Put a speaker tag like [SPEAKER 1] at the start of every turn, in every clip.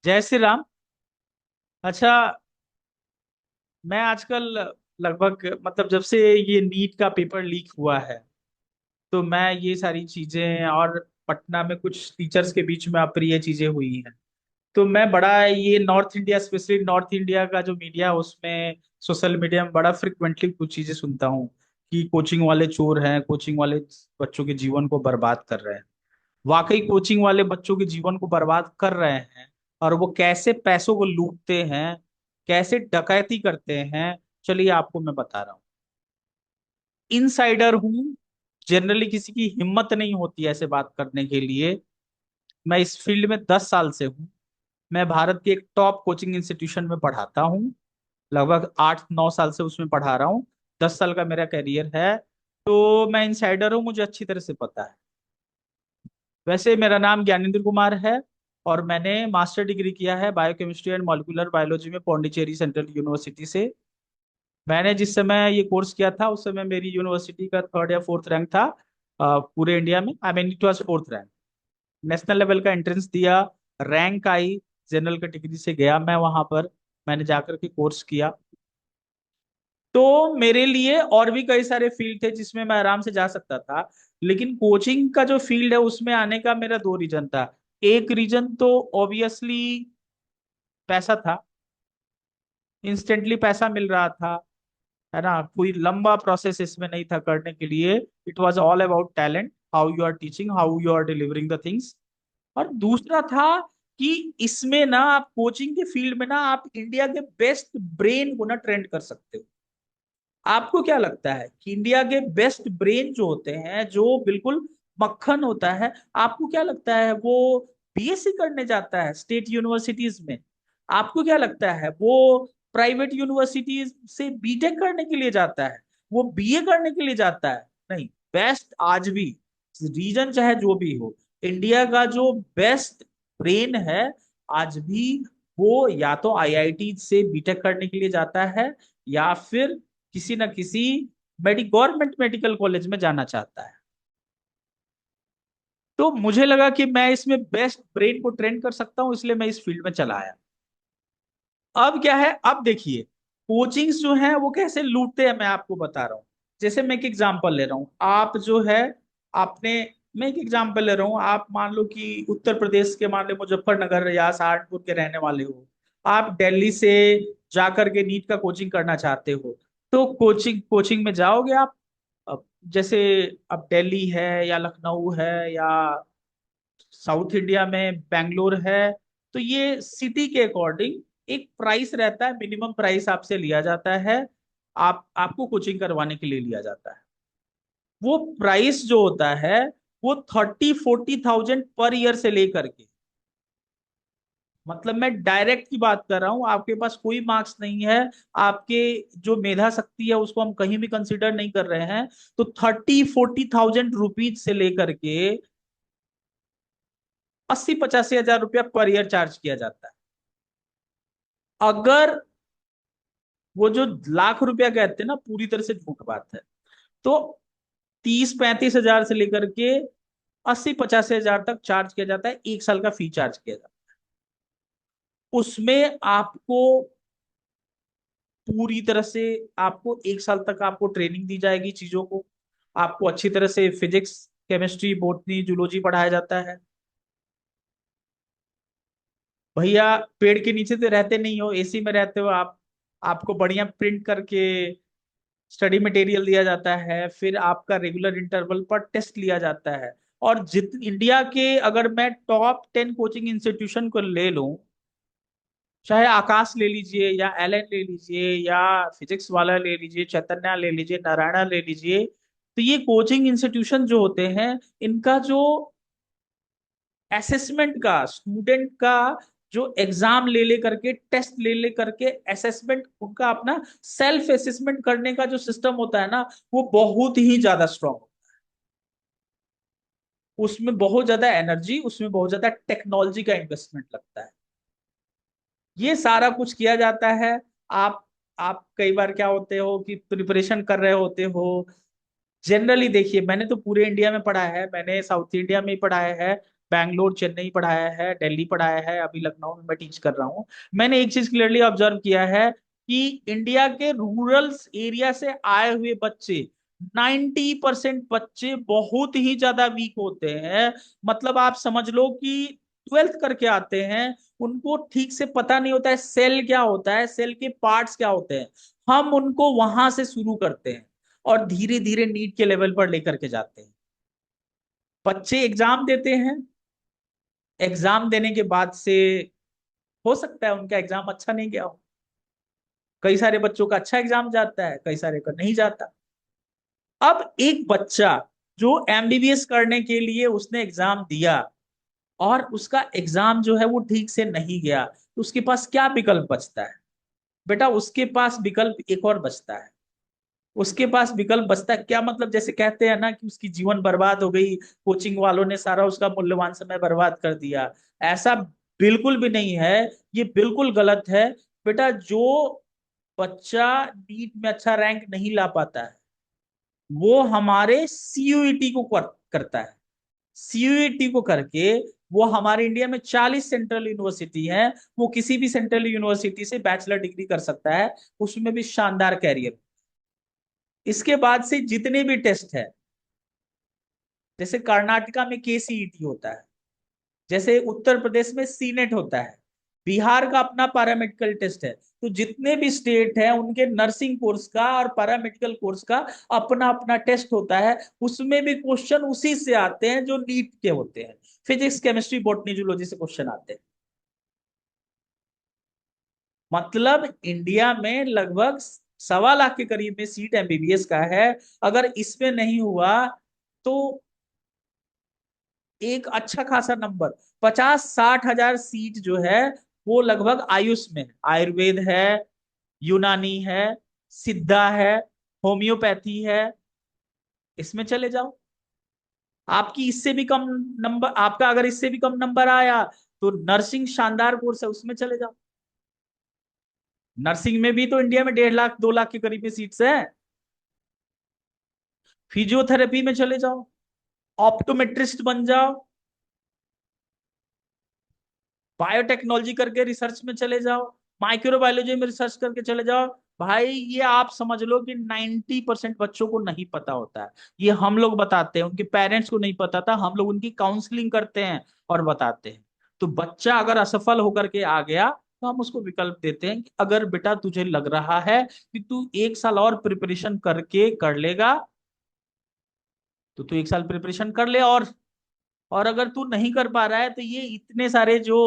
[SPEAKER 1] जय श्री राम। अच्छा, मैं आजकल लगभग मतलब जब से ये नीट का पेपर लीक हुआ है, तो मैं ये सारी चीजें और पटना में कुछ टीचर्स के बीच में अप्रिय चीजें हुई हैं। तो मैं बड़ा ये north India, specially north India का जो मीडिया है उसमें, सोशल मीडिया में बड़ा फ्रिक्वेंटली कुछ चीजें सुनता हूँ कि कोचिंग वाले चोर हैं, कोचिंग वाले बच्चों के जीवन को बर्बाद कर रहे हैं। वाकई कोचिंग वाले बच्चों के जीवन को बर्बाद कर रहे हैं। और वो कैसे पैसों को लूटते हैं, कैसे डकैती करते हैं, चलिए आपको मैं बता रहा हूँ। इनसाइडर हूँ। जनरली किसी की हिम्मत नहीं होती ऐसे बात करने के लिए। मैं इस फील्ड में 10 साल से हूँ। मैं भारत के एक टॉप कोचिंग इंस्टीट्यूशन में पढ़ाता हूँ। लगभग 8-9 साल से उसमें पढ़ा रहा हूँ। 10 साल का मेरा करियर है। तो मैं इनसाइडर हूँ, मुझे अच्छी तरह से पता है। वैसे मेरा नाम ज्ञानेंद्र कुमार है। और मैंने मास्टर डिग्री किया है बायोकेमिस्ट्री एंड मॉलिक्यूलर बायोलॉजी में पौंडीचेरी सेंट्रल यूनिवर्सिटी से। मैंने जिस समय ये कोर्स किया था उस समय मेरी यूनिवर्सिटी का थर्ड या फोर्थ रैंक था। पूरे इंडिया में I mean it was fourth rank. National level का एंट्रेंस दिया, रैंक आई, जनरल कैटेगरी से गया मैं वहां पर। मैंने जाकर के कोर्स किया। तो मेरे लिए और भी कई सारे फील्ड थे जिसमें मैं आराम से जा सकता था। लेकिन कोचिंग का जो फील्ड है उसमें आने का मेरा दो रीजन था। एक रीजन तो ऑब्वियसली पैसा था। इंस्टेंटली पैसा मिल रहा था, है ना। कोई लंबा प्रोसेस इसमें नहीं था करने के लिए। It was all about talent, how you are teaching, how you are delivering the things. और दूसरा था कि इसमें ना आप कोचिंग के फील्ड में ना आप इंडिया के बेस्ट ब्रेन को ना ट्रेंड कर सकते हो। आपको क्या लगता है कि इंडिया के बेस्ट ब्रेन जो होते हैं, जो बिल्कुल मक्खन होता है, आपको क्या लगता है वो बीएससी करने जाता है स्टेट यूनिवर्सिटीज में? आपको क्या लगता है वो प्राइवेट यूनिवर्सिटीज से बीटेक करने के लिए जाता है, वो बीए करने के लिए जाता है? नहीं। बेस्ट आज भी, रीजन चाहे जो भी हो, इंडिया का जो बेस्ट ब्रेन है आज भी, वो या तो आईआईटी से बीटेक करने के लिए जाता है, या फिर किसी न किसी गवर्नमेंट मेडिकल कॉलेज में जाना चाहता है। तो मुझे लगा कि मैं इसमें बेस्ट ब्रेन को ट्रेन कर सकता हूं, इसलिए मैं इस फील्ड में चला आया। अब क्या है, अब देखिए कोचिंग्स जो है वो कैसे लूटते हैं मैं आपको बता रहा हूँ। जैसे मैं एक एग्जांपल ले रहा हूँ, आप जो है आपने मैं एक एग्जांपल ले रहा हूँ, आप मान लो कि उत्तर प्रदेश के, मान लो मुजफ्फरनगर या सहारनपुर के रहने वाले हो। आप दिल्ली से जाकर के नीट का कोचिंग करना चाहते हो। तो कोचिंग कोचिंग में जाओगे आप। अब जैसे अब दिल्ली है या लखनऊ है या साउथ इंडिया में बेंगलोर है, तो ये सिटी के अकॉर्डिंग एक प्राइस रहता है, मिनिमम प्राइस आपसे लिया जाता है। आपको कोचिंग करवाने के लिए लिया जाता है। वो प्राइस जो होता है वो 30-40 थाउजेंड पर ईयर से लेकर के, मतलब मैं डायरेक्ट की बात कर रहा हूं, आपके पास कोई मार्क्स नहीं है, आपके जो मेधा शक्ति है उसको हम कहीं भी कंसिडर नहीं कर रहे हैं, तो 30-40 थाउजेंड रुपीज से लेकर के 80-85 हजार रुपया पर ईयर चार्ज किया जाता है। अगर वो जो लाख रुपया कहते हैं ना, पूरी तरह से झूठ बात है। तो 30-35 हजार से लेकर के 80-85 हजार तक चार्ज किया जाता है, 1 साल का फी चार्ज किया जाता है। उसमें आपको पूरी तरह से, आपको 1 साल तक आपको ट्रेनिंग दी जाएगी चीजों को। आपको अच्छी तरह से फिजिक्स, केमिस्ट्री, बॉटनी, जूलॉजी पढ़ाया जाता है। भैया पेड़ के नीचे तो रहते नहीं हो, एसी में रहते हो आप। आपको बढ़िया प्रिंट करके स्टडी मटेरियल दिया जाता है, फिर आपका रेगुलर इंटरवल पर टेस्ट लिया जाता है। और जित इंडिया के, अगर मैं टॉप 10 कोचिंग इंस्टीट्यूशन को ले लूं, चाहे आकाश ले लीजिए या एलन ले लीजिए या फिजिक्स वाला ले लीजिए, चैतन्य ले लीजिए, नारायणा ले लीजिए, तो ये कोचिंग इंस्टीट्यूशन जो होते हैं, इनका जो असेसमेंट का, स्टूडेंट का जो एग्जाम ले ले करके, टेस्ट ले ले करके असेसमेंट, उनका अपना सेल्फ असेसमेंट करने का जो सिस्टम होता है ना, वो बहुत ही ज्यादा स्ट्रांग। उसमें बहुत ज्यादा एनर्जी, उसमें बहुत ज्यादा टेक्नोलॉजी का इन्वेस्टमेंट लगता है। ये सारा कुछ किया जाता है। आप आप कई बार क्या होते हो कि प्रिपरेशन कर रहे होते हो। जनरली देखिए, मैंने तो पूरे इंडिया में पढ़ा है, मैंने साउथ इंडिया में ही पढ़ाया है। बैंगलोर, चेन्नई पढ़ाया है, दिल्ली पढ़ाया है, अभी लखनऊ में मैं टीच कर रहा हूँ। मैंने एक चीज क्लियरली ऑब्जर्व किया है कि इंडिया के रूरल एरिया से आए हुए बच्चे, 90% बच्चे बहुत ही ज्यादा वीक होते हैं। मतलब आप समझ लो कि 12th करके आते हैं, उनको ठीक से पता नहीं होता है सेल क्या होता है, सेल के पार्ट्स क्या होते हैं। हम उनको वहां से शुरू करते हैं और धीरे धीरे नीट के लेवल पर लेकर के जाते हैं। बच्चे एग्जाम देते हैं, एग्जाम देने के बाद से हो सकता है उनका एग्जाम अच्छा नहीं गया हो। कई सारे बच्चों का अच्छा एग्जाम जाता है, कई सारे का नहीं जाता। अब एक बच्चा जो एमबीबीएस करने के लिए उसने एग्जाम दिया और उसका एग्जाम जो है वो ठीक से नहीं गया, तो उसके पास क्या विकल्प बचता है? बेटा उसके पास विकल्प एक और बचता है। उसके पास विकल्प बचता है क्या? मतलब जैसे कहते हैं ना कि उसकी जीवन बर्बाद हो गई, कोचिंग वालों ने सारा उसका मूल्यवान समय बर्बाद कर दिया। ऐसा बिल्कुल भी नहीं है, ये बिल्कुल गलत है। बेटा जो बच्चा नीट में अच्छा रैंक नहीं ला पाता है, वो हमारे सीयूईटी को करता है। सीयूईटी को करके वो हमारे इंडिया में 40 सेंट्रल यूनिवर्सिटी है, वो किसी भी सेंट्रल यूनिवर्सिटी से बैचलर डिग्री कर सकता है, उसमें भी शानदार कैरियर। इसके बाद से जितने भी टेस्ट है, जैसे कर्नाटका में केसीईटी होता है, जैसे उत्तर प्रदेश में सीनेट होता है, बिहार का अपना पैरामेडिकल टेस्ट है, तो जितने भी स्टेट हैं उनके नर्सिंग कोर्स का और पैरामेडिकल कोर्स का अपना अपना टेस्ट होता है। उसमें भी क्वेश्चन उसी से आते हैं जो नीट के होते हैं। फिजिक्स, केमिस्ट्री, बॉटनी, जूलॉजी से क्वेश्चन आते हैं। मतलब इंडिया में लगभग 1.25 लाख के करीब में सीट एमबीबीएस का है। अगर इसमें नहीं हुआ तो एक अच्छा खासा नंबर, 50-60 हजार सीट जो है वो लगभग आयुष में है। आयुर्वेद है, यूनानी है, सिद्धा है, होम्योपैथी है, इसमें चले जाओ। आपकी इससे भी कम नंबर, आपका अगर इससे भी कम नंबर आया तो नर्सिंग शानदार कोर्स है, उसमें चले जाओ। नर्सिंग में भी तो इंडिया में 1.5 लाख 2 लाख के करीब में सीट्स है। फिजियोथेरेपी में चले जाओ, ऑप्टोमेट्रिस्ट बन जाओ, बायोटेक्नोलॉजी करके रिसर्च में चले जाओ, माइक्रोबायोलॉजी में रिसर्च करके चले जाओ। भाई ये आप समझ लो कि 90% बच्चों को नहीं पता होता है। ये हम लोग बताते हैं, उनके पेरेंट्स को नहीं पता था, हम लोग उनकी काउंसलिंग करते हैं और बताते हैं। तो बच्चा अगर असफल होकर के आ गया तो हम उसको विकल्प देते हैं कि अगर बेटा तुझे लग रहा है कि तू 1 साल और प्रिपरेशन करके कर लेगा, तो तू 1 साल प्रिपरेशन कर ले। और अगर तू नहीं कर पा रहा है तो ये इतने सारे जो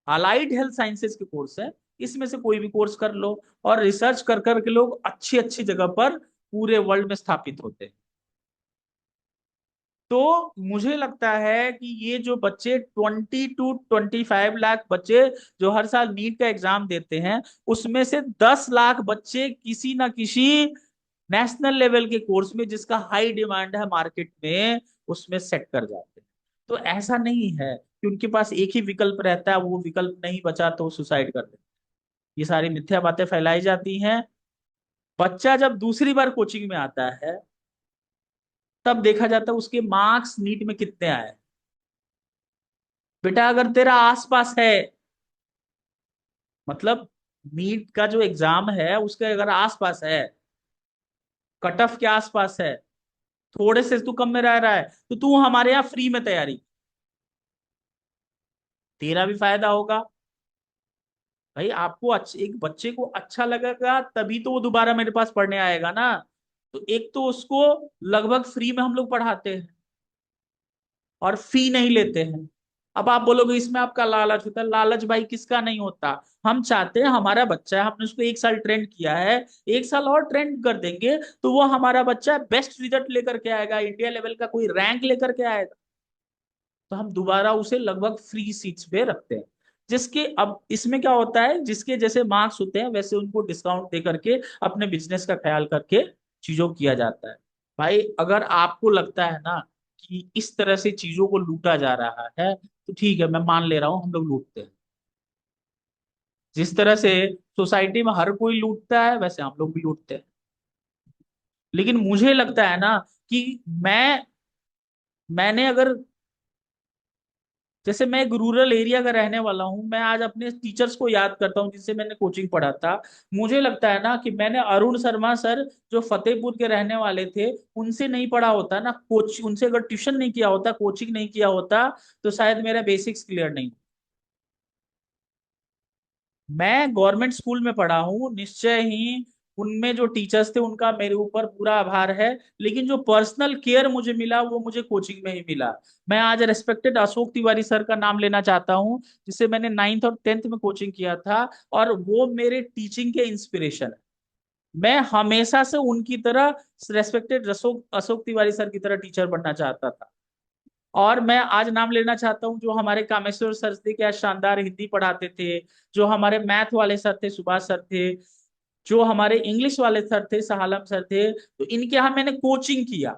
[SPEAKER 1] अलाइड हेल्थ साइंसेज के कोर्स है, इसमें से कोई भी कोर्स कर लो। और रिसर्च कर कर के लोग अच्छी अच्छी जगह पर पूरे वर्ल्ड में स्थापित होते हैं। तो मुझे लगता है कि ये जो बच्चे 20 to 25 लाख बच्चे जो हर साल नीट का एग्जाम देते हैं, उसमें से 10 लाख बच्चे किसी ना किसी नेशनल लेवल के कोर्स में, जिसका हाई डिमांड है मार्केट में, उसमें सेट कर जाते हैं। तो ऐसा नहीं है कि उनके पास एक ही विकल्प रहता है, वो विकल्प नहीं बचा तो सुसाइड कर देते हैं। ये सारी मिथ्या बातें फैलाई जाती हैं। बच्चा जब दूसरी बार कोचिंग में आता है, तब देखा जाता है उसके मार्क्स नीट में कितने आए। बेटा अगर तेरा आसपास है, मतलब नीट का जो एग्जाम है उसके अगर आसपास है, कट ऑफ के आसपास है, थोड़े से तू कम में रह रहा है, तो तू हमारे यहाँ फ्री में तैयारी, तेरा भी फायदा होगा। भाई आपको एक बच्चे को अच्छा लगेगा तभी तो वो दोबारा मेरे पास पढ़ने आएगा ना। तो एक तो उसको लगभग फ्री में हम लोग पढ़ाते हैं और फी नहीं लेते हैं। अब आप बोलोगे इसमें आपका लालच होता है, लालच भाई किसका नहीं होता। हम चाहते हैं हमारा बच्चा है, हमने उसको 1 साल ट्रेंड किया है, 1 साल और ट्रेंड कर देंगे तो वो हमारा बच्चा बेस्ट रिजल्ट लेकर के आएगा, इंडिया लेवल का कोई रैंक लेकर के आएगा। तो हम दोबारा उसे लगभग फ्री सीट्स पे रखते हैं। जिसके अब इसमें क्या होता है, जिसके जैसे मार्क्स होते हैं वैसे उनको डिस्काउंट दे करके अपने बिजनेस का ख्याल करके चीजों को किया जाता है। भाई अगर आपको लगता है ना कि इस तरह से चीजों को लूटा जा रहा है, तो ठीक है, मैं मान ले रहा हूँ हम लोग लूटते हैं। जिस तरह से सोसाइटी में हर कोई लूटता है, वैसे हम लोग भी लूटते हैं। लेकिन मुझे लगता है ना कि मैंने अगर जैसे मैं एक रूरल एरिया का रहने वाला हूँ, मैं आज अपने टीचर्स को याद करता हूँ जिनसे मैंने कोचिंग पढ़ा था। मुझे लगता है ना कि मैंने अरुण शर्मा सर जो फतेहपुर के रहने वाले थे, उनसे नहीं पढ़ा होता ना, कोच उनसे अगर ट्यूशन नहीं किया होता, कोचिंग नहीं किया होता, तो शायद मेरा बेसिक्स क्लियर नहीं। मैं गवर्नमेंट स्कूल में पढ़ा हूँ, निश्चय ही उनमें जो टीचर्स थे उनका मेरे ऊपर पूरा आभार है, लेकिन जो पर्सनल केयर मुझे मिला वो मुझे कोचिंग में ही मिला। मैं आज रेस्पेक्टेड अशोक तिवारी सर का नाम लेना चाहता हूँ, जिससे मैंने 9th और 10th में कोचिंग किया था, और वो मेरे टीचिंग के इंस्पिरेशन है। मैं हमेशा से उनकी तरह रेस्पेक्टेड अशोक अशोक तिवारी सर की तरह टीचर बनना चाहता था। और मैं आज नाम लेना चाहता हूँ जो हमारे कामेश्वर सर थे, क्या शानदार हिंदी पढ़ाते थे। जो हमारे मैथ वाले सर थे, सुभाष सर थे। जो हमारे इंग्लिश वाले सर थे, सहालम सर थे, तो इनके यहाँ मैंने कोचिंग किया।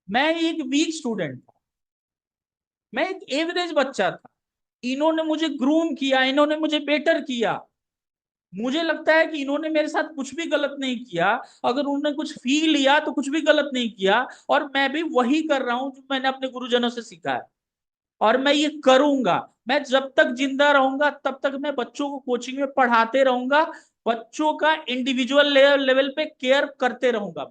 [SPEAKER 1] मैं एक वीक स्टूडेंट था, मैं एक एवरेज बच्चा था। इन्होंने मुझे ग्रूम किया, इन्होंने मुझे बेटर किया। मुझे लगता है कि इन्होंने मेरे साथ कुछ भी गलत नहीं किया। अगर उन्होंने कुछ फी लिया तो कुछ भी गलत नहीं किया। और मैं भी वही कर रहा हूँ जो मैंने अपने गुरुजनों से सीखा है, और मैं ये करूंगा। मैं जब तक जिंदा रहूंगा तब तक मैं बच्चों को कोचिंग में पढ़ाते रहूंगा। बच्चों का इंडिविजुअल लेवल पे केयर करते रहूंगा।